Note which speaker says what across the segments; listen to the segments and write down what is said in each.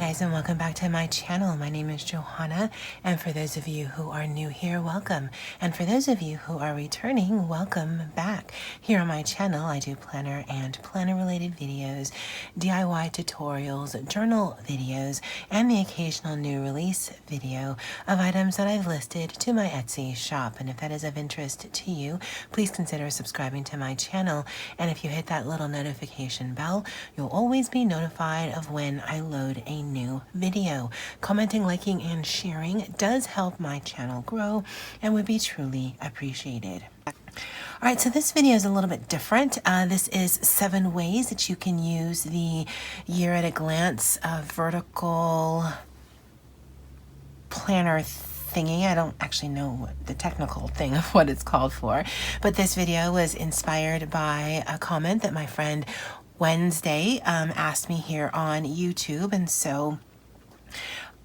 Speaker 1: guys, and welcome back to my channel. My name is Johanna, and for those of you who are new here, welcome. And for those of you who are returning, welcome back. Here on my channel, I do planner and planner-related videos, DIY tutorials, journal videos, and the occasional new release video of items that I've listed to my Etsy shop. And if that is of interest to you, please consider subscribing to my channel. And if you hit that little notification bell, you'll always be notified of when I load a new video. Commenting, liking, and sharing does help my channel grow and would be truly appreciated. All right, so this video is a little bit different. This is 7 ways that you can use the year at a glance vertical planner thingy. I don't actually know what the technical thing of what it's called for, but this video was inspired by a comment that my friend Wenzday asked me here on YouTube, and so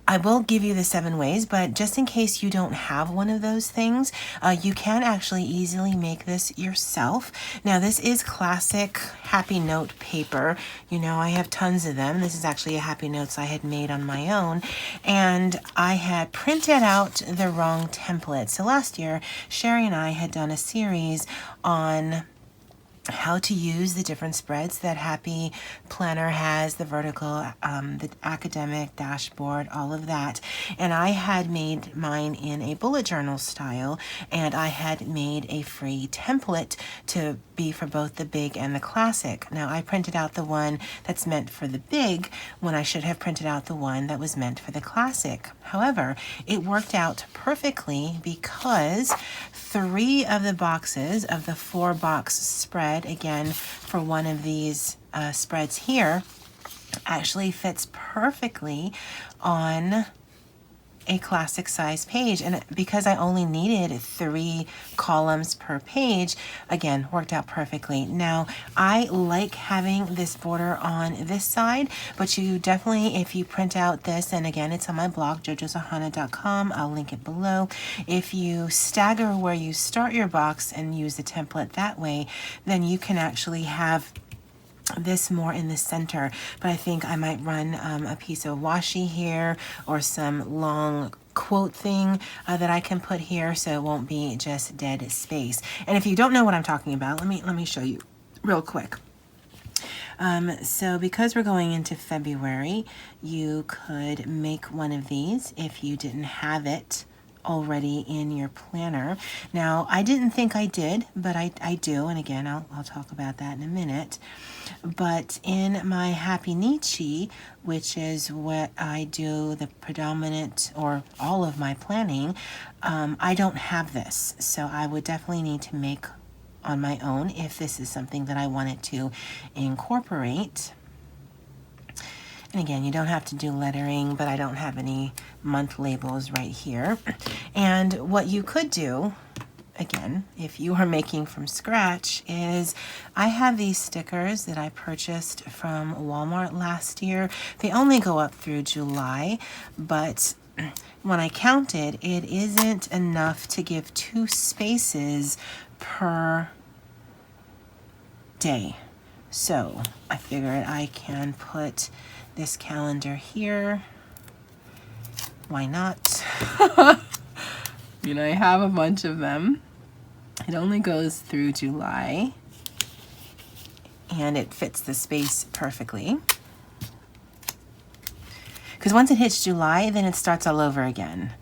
Speaker 1: I will give you the 7 ways, but just in case you don't have one of those things, you can actually easily make this yourself. Now, this is classic Happy Note paper. You know, I have tons of them. This is actually a Happy Notes I had made on my own, and I had printed out the wrong template. So last year, Sherry and I had done a series on how to use the different spreads that Happy Planner has, the vertical, the academic, dashboard, all of that. And I had made mine in a bullet journal style, and I had made a free template to be for both the big and the classic. Now, I printed out the one that's meant for the big when I should have printed out the one that was meant for the classic. However, it worked out perfectly because 3 of the boxes of the 4-box spread, again, for one of these spreads here, actually fits perfectly on a classic size page. And because I only needed 3 columns per page, again, worked out perfectly. Now, I like having this border on this side, but you definitely, if you print out this, and again, it's on my blog, jojoshana.com, I'll link it below. If you stagger where you start your box and use the template that way, then you can actually have this more in the center. But I think I might run a piece of washi here or some long quote thing that I can put here, so it won't be just dead space. And if you don't know what I'm talking about, let me show you real quick. So because we're going into February, you could make one of these if you didn't have it already in your planner. Now, I didn't think I did, but I do, and again, I'll talk about that in a minute. But in my Happy Nietzsche, which is what I do the predominant or all of my planning, I don't have this, so I would definitely need to make on my own if this is something that I wanted to incorporate. And again, you don't have to do lettering, but I don't have any month labels right here. And what you could do, again, if you are making from scratch, is I have these stickers that I purchased from Walmart last year. They only go up through July, but when I counted, it isn't enough to give 2 spaces per day. So I figured I can put this calendar here. Why not? You know, I have a bunch of them. It only goes through July, and it fits the space perfectly. Because once it hits July, then it starts all over again.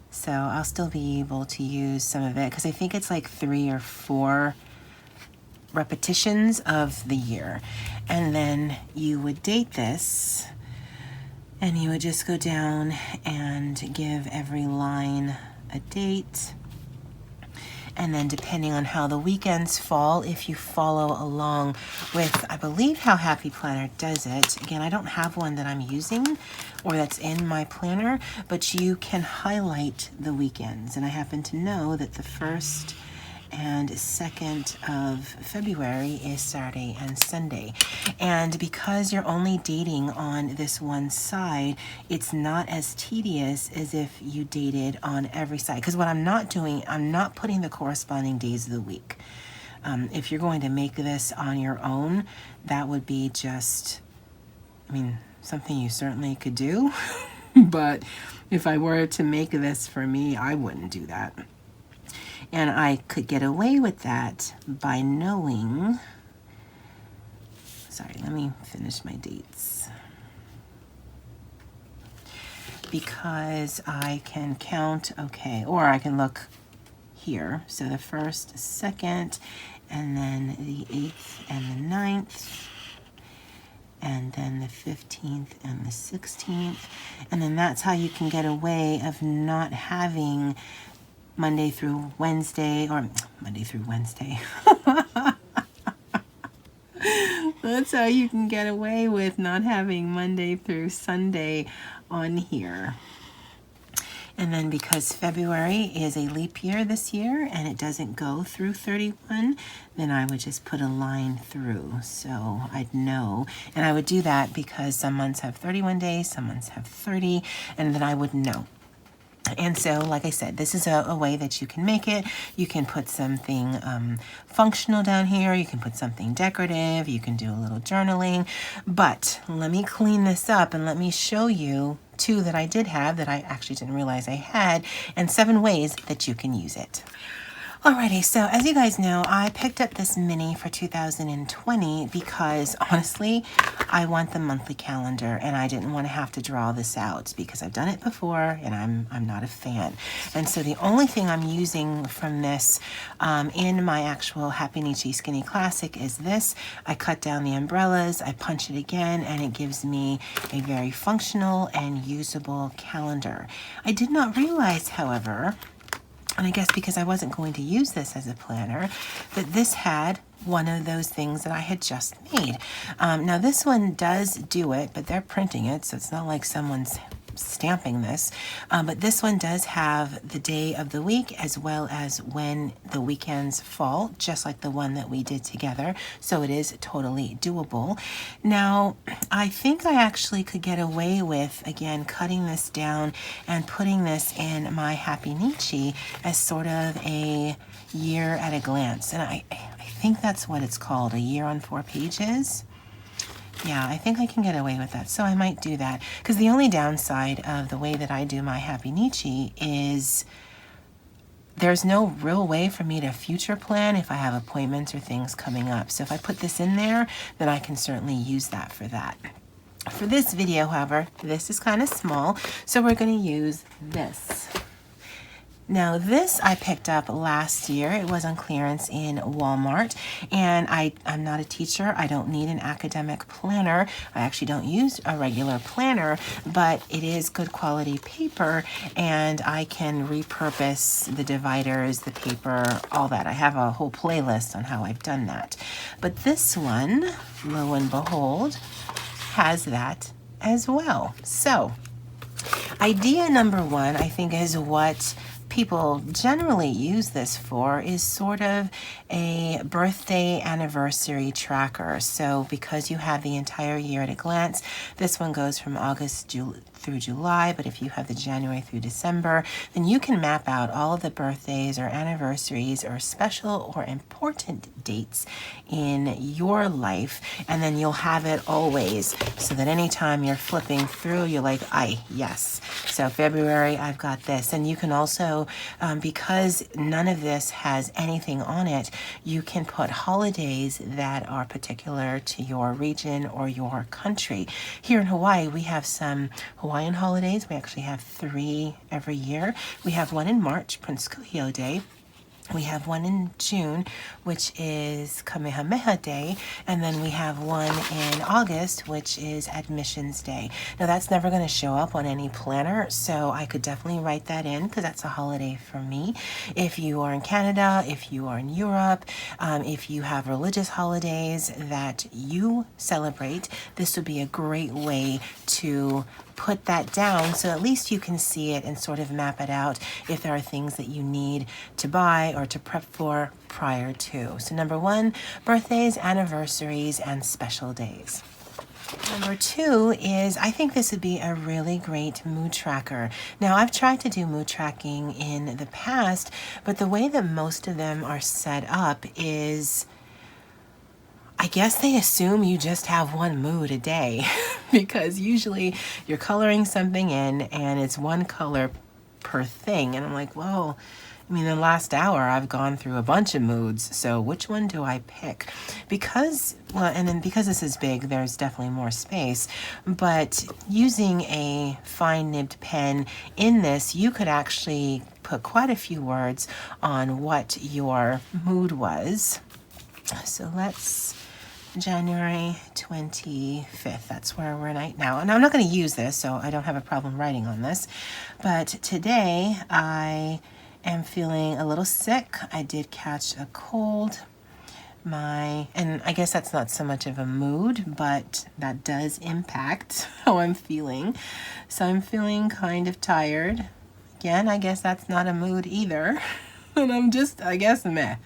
Speaker 1: So I'll still be able to use some of it, because I think it's like 3 or 4 repetitions of the year. And then you would date this, and you would just go down and give every line a date. And then depending on how the weekends fall, if you follow along with, I believe, how Happy Planner does it. Again, I don't have one that I'm using or that's in my planner, but you can highlight the weekends. And I happen to know that the 1st and 2nd of February is Saturday and Sunday. And because you're only dating on this one side, it's not as tedious as if you dated on every side. Because what I'm not doing, I'm not putting the corresponding days of the week. If you're going to make this on your own, that would be just, I mean, something you certainly could do. But if I were to make this for me, I wouldn't do that. And I could get away with that by knowing, sorry, let me finish my dates. Because I can count, okay, or I can look here. So the 1st, 2nd, and then the 8th and the 9th, and then the 15th and the 16th. And then that's how you can get away of not having Monday through Wednesday, or Monday through Wednesday. That's how you can get away with not having Monday through Sunday on here. And then because February is a leap year this year and it doesn't go through 31, then I would just put a line through so I'd know. And I would do that because some months have 31 days, some months have 30, and then I would know. And so, like I said, this is a way that you can make it. You can put something functional down here. You can put something decorative. You can do a little journaling. But let me clean this up and let me show you 2 that I did have that I actually didn't realize I had, and 7 ways that you can use it. Alrighty, so as you guys know, I picked up this mini for 2020 because honestly, I want the monthly calendar and I didn't want to have to draw this out because I've done it before and I'm not a fan. And so the only thing I'm using from this in my actual Happy Nietzsche Skinny Classic is this. I cut down the umbrellas, I punch it again, and it gives me a very functional and usable calendar. I did not realize, however, and I guess because I wasn't going to use this as a planner, that this had one of those things that I had just made. Now this one does do it, but they're printing it, so it's not like someone's stamping this. But this one does have the day of the week as well as when the weekends fall, just like the one that we did together. So it is totally doable. Now, I think I actually could get away with, again, cutting this down and putting this in my Happy Nietzsche as sort of a year at a glance. And I think that's what it's called, a year on 4 pages. Yeah, I think I can get away with that. So I might do that. Because the only downside of the way that I do my Happy Nietzsche is there's no real way for me to future plan if I have appointments or things coming up. So if I put this in there, then I can certainly use that for that. For this video, however, this is kind of small, so we're going to use this. Now this I picked up last year. It was on clearance in Walmart, and I'm not a teacher. I don't need an academic planner. I actually don't use a regular planner, but it is good quality paper, and I can repurpose the dividers, the paper, all that. I have a whole playlist on how I've done that. But this one, lo and behold, has that as well. So idea number 1, I think, is what people generally use this for, is sort of a birthday anniversary tracker. So because you have the entire year at a glance, this one goes from August through July, but if you have the January through December, then you can map out all of the birthdays or anniversaries or special or important dates in your life, and then you'll have it always, so that anytime you're flipping through, you're like, yes. So February, I've got this. And you can also, because none of this has anything on it, you can put holidays that are particular to your region or your country. Here in Hawaii, we have some Hawaiian holidays. We actually have 3 every year. We have one in March, Prince Kuhio Day. We have one in June, which is Kamehameha Day, and then we have one in August, which is Admissions Day. Now that's never going to show up on any planner, so I could definitely write that in because that's a holiday for me. If you are in Canada, if you are in Europe, if you have religious holidays that you celebrate, this would be a great way to put that down, so at least you can see it and sort of map it out if there are things that you need to buy or to prep for prior to. So number 1, birthdays, anniversaries, and special days. Number 2 is, I think this would be a really great mood tracker. Now, I've tried to do mood tracking in the past, but the way that most of them are set up is, I guess they assume you just have one mood a day. because usually you're coloring something in and it's one color per thing. And I'm like, well, I mean, in the last hour, I've gone through a bunch of moods, so which one do I pick? Because, well, and then because this is big, there's definitely more space, but using a fine nibbed pen in this, you could actually put quite a few words on what your mood was. So let's, January 25th, that's where we're right now. And I'm not going to use this, so I don't have a problem writing on this, but today I am feeling a little sick. I did catch a cold. And I guess that's not so much of a mood, but that does impact how I'm feeling. So I'm feeling kind of tired. Again, I guess that's not a mood either. And I'm just, I guess, meh.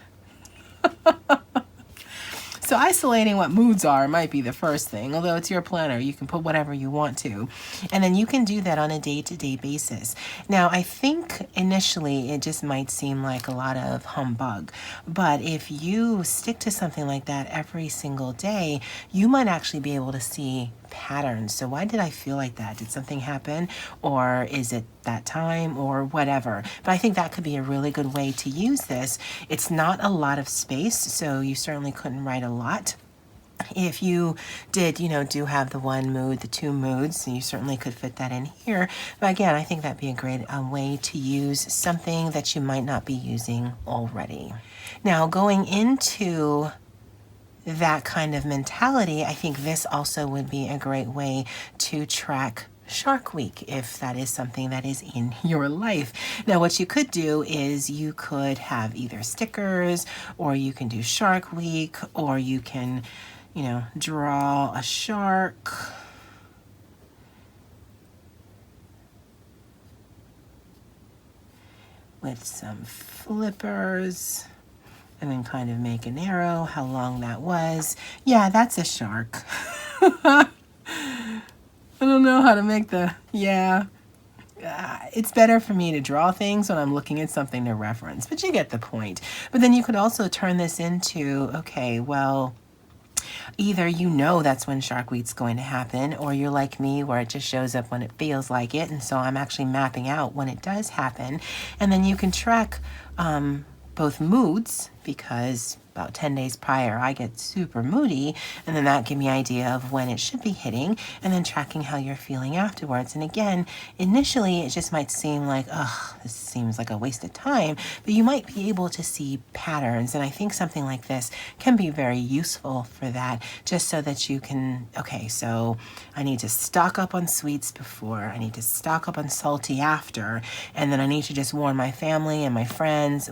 Speaker 1: So isolating what moods are might be the first thing, although it's your planner, you can put whatever you want to. And then you can do that on a day-to-day basis. Now, I think initially it just might seem like a lot of humbug, but if you stick to something like that every single day, you might actually be able to see patterns. So why did I feel like that? Did something happen? Or is it that time or whatever? But I think that could be a really good way to use this. It's not a lot of space, so you certainly couldn't write a lot. If you did, do have the one mood, the two moods, you certainly could fit that in here. But again, I think that'd be a great way to use something that you might not be using already. Now, going into that kind of mentality, I think this also would be a great way to track Shark Week, if that is something that is in your life. Now, what you could do is you could have either stickers, or you can do Shark Week, or you can, draw a shark. With some flippers. And then kind of make an arrow, how long that was. Yeah, that's a shark. I don't know how to make it's better for me to draw things when I'm looking at something to reference, but you get the point. But then you could also turn this into, okay, well, either that's when Shark Week's going to happen, or you're like me where it just shows up when it feels like it, and so I'm actually mapping out when it does happen. And then you can track both moods, because about 10 days prior I get super moody, and then that gives me an idea of when it should be hitting, and then tracking how you're feeling afterwards. And again, initially it just might seem like, this seems like a waste of time, but you might be able to see patterns, and I think something like this can be very useful for that, just so that you can, okay, so I need to stock up on sweets before, I need to stock up on salty after, and then I need to just warn my family and my friends,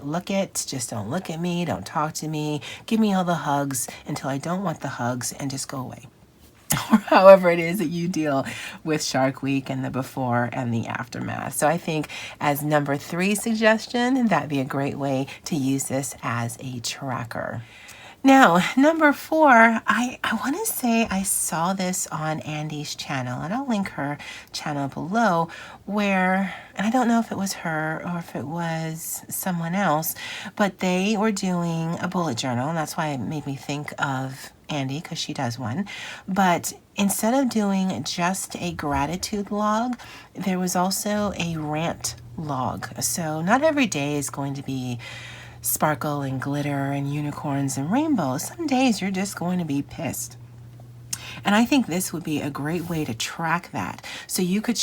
Speaker 1: just don't look at me, don't talk to me, give me all the hugs until I don't want the hugs, and just go away. Or however it is that you deal with Shark Week and the before and the aftermath. So I think as number 3 suggestion, that'd be a great way to use this as a tracker. Now, number 4, I want to say I saw this on Andy's channel, and I'll link her channel below, and I don't know if it was her or if it was someone else, but they were doing a bullet journal, and that's why it made me think of Andy, because she does one. But instead of doing just a gratitude log, there was also a rant log. So not every day is going to be sparkle and glitter and unicorns and rainbows. Some days you're just going to be pissed. And I think this would be a great way to track that. So you could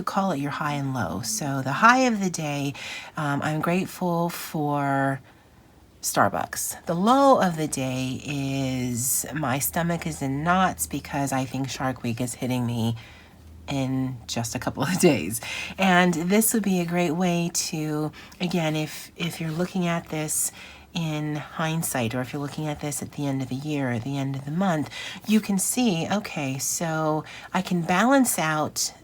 Speaker 1: call it your high and low. So the high of the day, I'm grateful for Starbucks. The low of the day is my stomach is in knots because I think Shark Week is hitting me in just a couple of days. And this would be a great way to, again, if you're looking at this in hindsight, or if you're looking at this at the end of the year or at the end of the month, you can see, okay, so I can balance out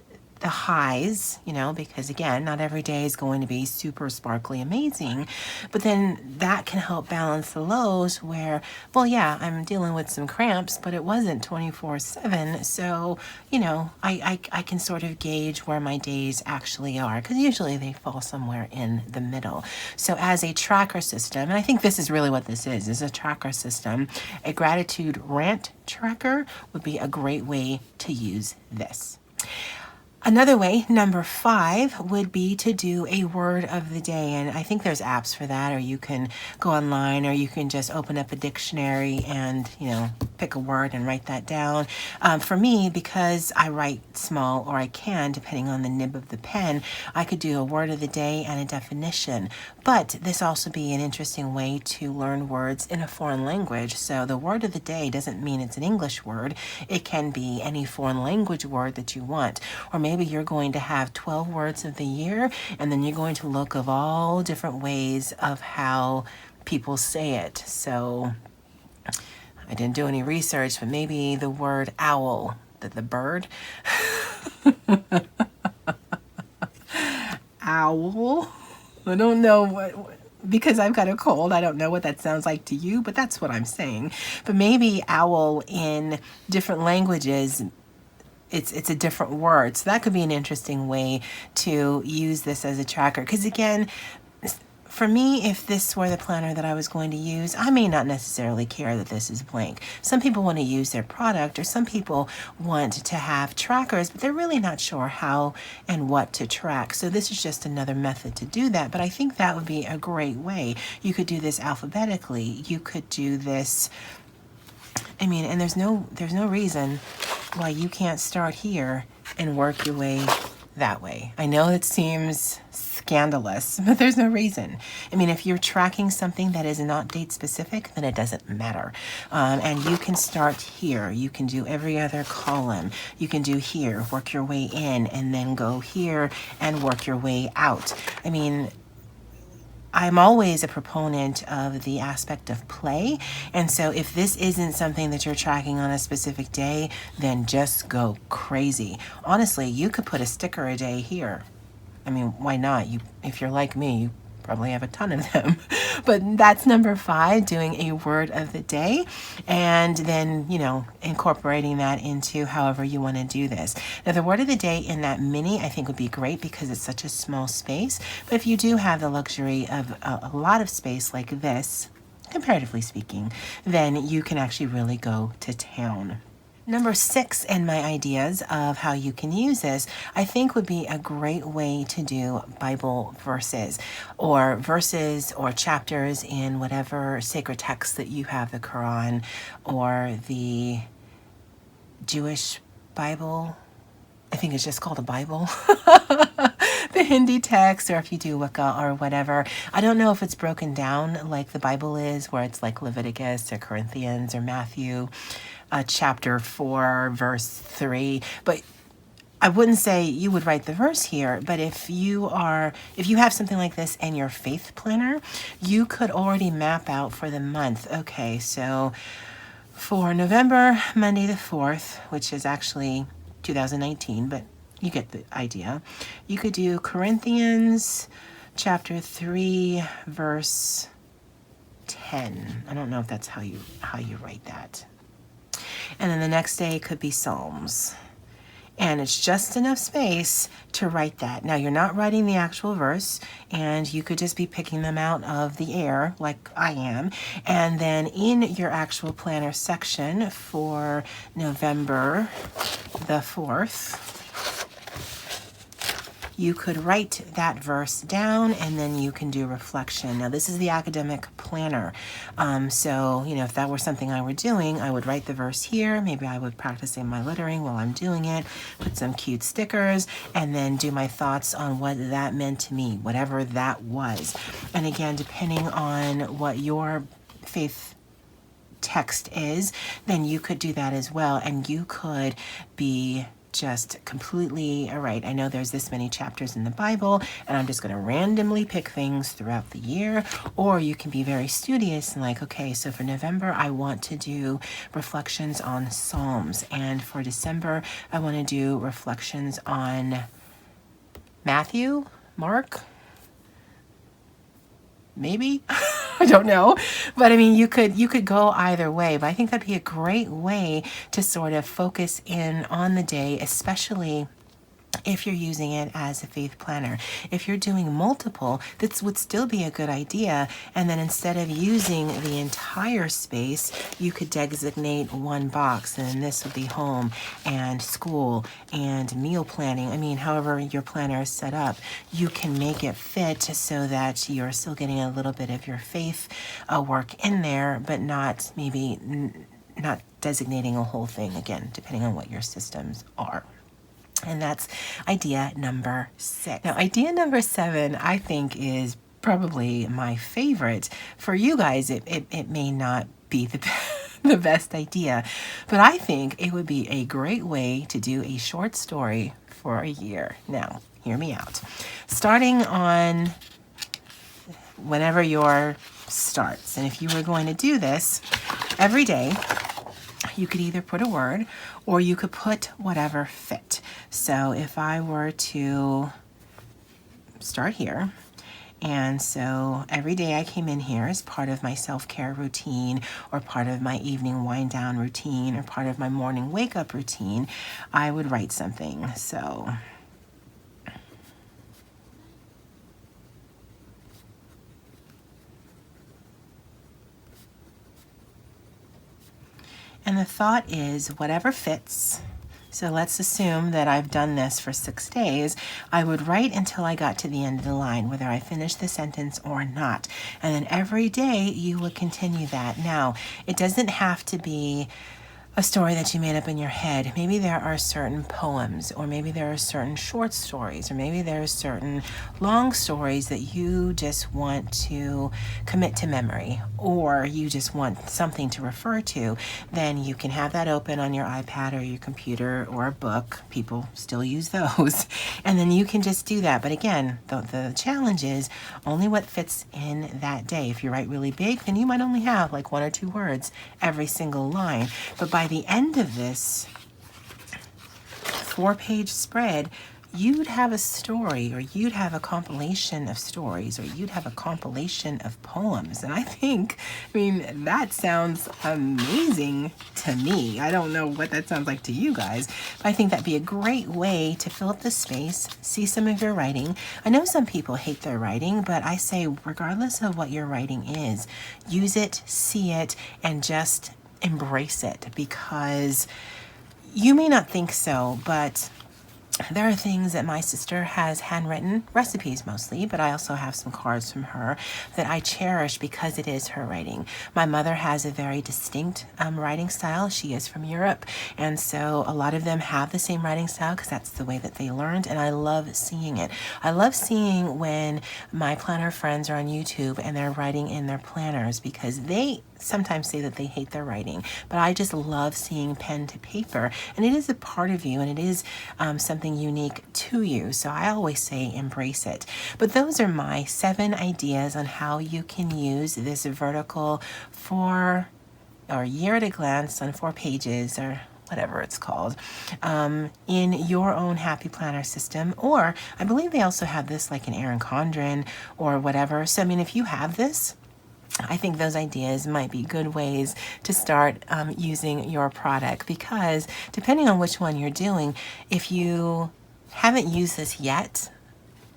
Speaker 1: the highs, you know, because again, not every day is going to be super sparkly amazing, but then that can help balance the lows where, well, yeah, I'm dealing with some cramps, but it wasn't 24/7. So, you know, I can sort of gauge where my days actually are, because usually they fall somewhere in the middle. So as a tracker system, and I think this is really what this is a tracker system, a gratitude rant tracker would be a great way to use this. Another way, number 5, would be to do a word of the day. And I think there's apps for that, or you can go online, or you can just open up a dictionary and, you know, pick a word and write that down. For me, because I write small, or I can, depending on the nib of the pen, I could do a word of the day and a definition. But this also be an interesting way to learn words in a foreign language. So the word of the day doesn't mean it's an English word. It can be any foreign language word that you want. Or maybe you're going to have 12 words of the year, and then you're going to look of all different ways of how people say it. So I didn't do any research, but maybe the word owl, the bird. Owl. I don't know what, because I've got a cold, I don't know what that sounds like to you, but that's what I'm saying. But maybe owl in different languages, it's a different word. So that could be an interesting way to use this as a tracker. Because again, for me, if this were the planner that I was going to use, I may not necessarily care that this is blank. Some people want to use their product, or some people want to have trackers, but they're really not sure how and what to track. So this is just another method to do that. But I think that would be a great way. You could do this alphabetically. You could do this, I mean, and there's no reason why you can't start here and work your way that way. I know it seems scandalous, but there's no reason. I mean, if you're tracking something that is not date specific, then it doesn't matter. And you can start here. You can do every other column. You can do here, work your way in, and then go here and work your way out. I mean, I'm always a proponent of the aspect of play. And so if this isn't something that you're tracking on a specific day, then just go crazy. Honestly, you could put a sticker a day here. I mean, why not? If you're like me, you probably have a ton of them. But that's number 5, doing a word of the day, and then, you know, incorporating that into however you want to do this. Now, the word of the day in that mini, I think, would be great because it's such a small space. But if you do have the luxury of a lot of space like this, comparatively speaking, then you can actually really go to town. Number 6 in my ideas of how you can use this, I think, would be a great way to do Bible verses or chapters in whatever sacred text that you have, the Quran or the Jewish Bible. I think it's just called a Bible. The Hindi text, or if you do Wicca or whatever. I don't know if it's broken down like the Bible is, where it's like Leviticus or Corinthians or Matthew. Chapter 4, verse 3, but I wouldn't say you would write the verse here, but if you have something like this in your faith planner, you could already map out for the month. Okay, so for November, Monday the 4th, which is actually 2019, but you get the idea. You could do Corinthians chapter 3, verse 10. I don't know if that's how you write that. And then the next day could be Psalms. And it's just enough space to write that. Now, you're not writing the actual verse, and you could just be picking them out of the air like I am. And then in your actual planner section for November the 4th, you could write that verse down, and then you can do reflection. Now, this is the academic planner. So, you know, if that were something I were doing, I would write the verse here. Maybe I would practice in my lettering while I'm doing it, put some cute stickers, and then do my thoughts on what that meant to me, whatever that was. And again, depending on what your faith text is, then you could do that as well. And you could be just completely, all right, I know there's this many chapters in the Bible, and I'm just going to randomly pick things throughout the year. Or you can be very studious and like, okay, so for November, I want to do reflections on Psalms. And for December, I want to do reflections on Matthew, Mark, maybe. I don't know. But I mean, you could go either way, but I think that'd be a great way to sort of focus in on the day, especially if you're using it as a faith planner. If you're doing multiple, this would still be a good idea. And then instead of using the entire space, you could designate one box, and then this would be home and school and meal planning. I mean, however your planner is set up, you can make it fit so that you're still getting a little bit of your faith work in there, but not maybe not designating a whole thing, again, depending on what your systems are. And that's idea number 6. Now, idea number 7, I think, is probably my favorite. For you guys, it may not be the best idea, but I think it would be a great way to do a short story for a year. Now, hear me out. Starting on whenever your starts, and if you were going to do this every day, you could either put a word or you could put whatever fit. So if I were to start here, and so every day I came in here as part of my self-care routine or part of my evening wind down routine or part of my morning wake up routine, I would write something. So and the thought is whatever fits. So let's assume that I've done this for 6 days. I would write until I got to the end of the line, whether I finished the sentence or not. And then every day you would continue that. Now, it doesn't have to be a story that you made up in your head. Maybe there are certain poems, or maybe there are certain short stories, or maybe there are certain long stories that you just want to commit to memory, or you just want something to refer to. Then you can have that open on your iPad or your computer or a book. People still use those. And then you can just do that. But again, the challenge is only what fits in that day. If you write really big, then you might only have like 1 or 2 words every single line. But by the end of this 4-page spread, you'd have a story, or you'd have a compilation of stories, or you'd have a compilation of poems. And I mean, that sounds amazing to me. I don't know what that sounds like to you guys, but I think that'd be a great way to fill up the space, see some of your writing. I know some people hate their writing, but I say regardless of what your writing is, use it, see it, and just embrace it, because you may not think so, but there are things that my sister has handwritten, recipes mostly, but I also have some cards from her that I cherish because it is her writing. My mother has a very distinct writing style. She is from Europe, and so a lot of them have the same writing style because that's the way that they learned, and I love seeing it. I love seeing when my planner friends are on YouTube and they're writing in their planners, because they sometimes say that they hate their writing, but I just love seeing pen to paper, and it is a part of you, and it is something unique to you. So I always say embrace it. But those are my 7 ideas on how you can use this vertical or year at a glance on 4 pages, or whatever it's called, in your own Happy Planner system. Or I believe they also have this like in Erin Condren or whatever. So I mean, if you have this, I think those ideas might be good ways to start using your product, because depending on which one you're doing, if you haven't used this yet,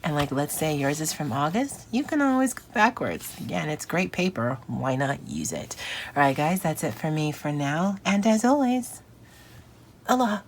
Speaker 1: and like let's say yours is from August, you can always go backwards. Again, it's great paper. Why not use it? All right, guys, that's it for me for now. And as always, aloha.